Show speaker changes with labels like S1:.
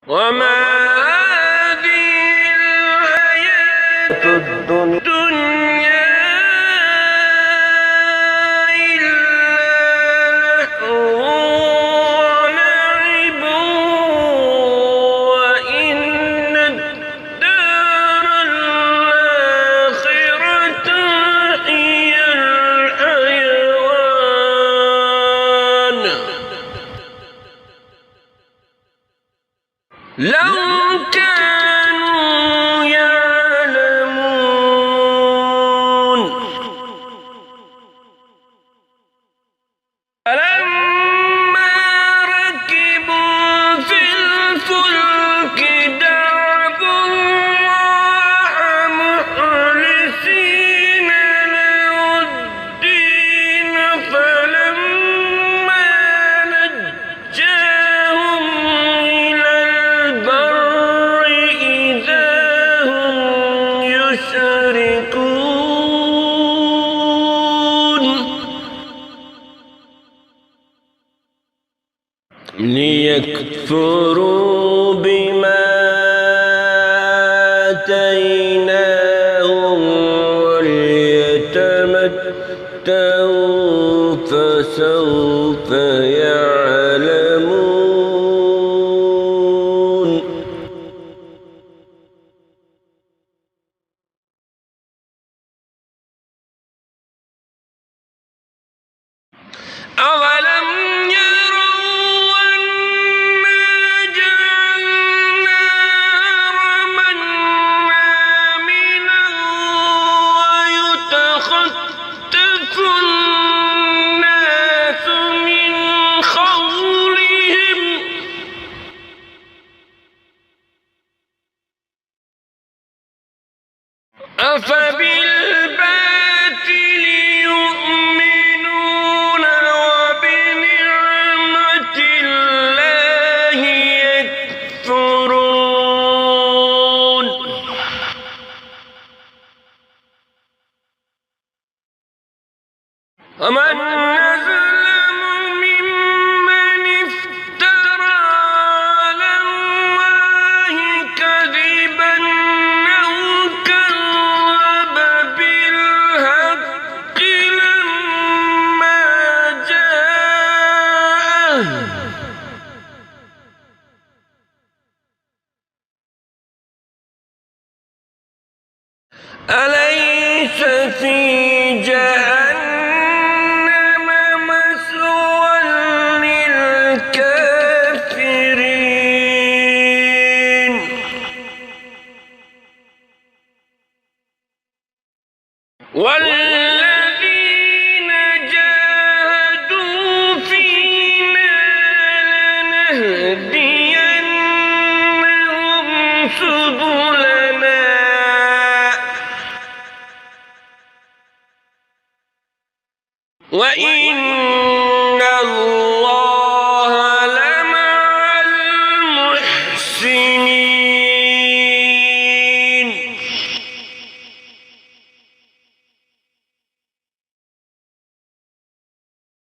S1: وما هذه الحياة الدنيا إلا لهو ولعب وإن الدار الآخرة هي الحيوان لو كانوا يعلمون. فلما ركبوا في الفلك دعوا الله مخلصين له الدين فلما نجاهم إلى البر إذا هم يشركون ليكفروا بما آتيناهم وليتمتعوا فسوف يعلمون. أولم يروا أنا جعلنا حرما آمنا ويتخطف الناس من حولهم أفبالباطل يؤمنون وبنعمة الله يكفرون. ومن أظلم ممن افترى على الله كذبا أو كذب بالحق لما جاءه أليس في جهنم مثوى للكافرين. والذين جاهدوا فينا لنهدينهم سبلنا وإن الله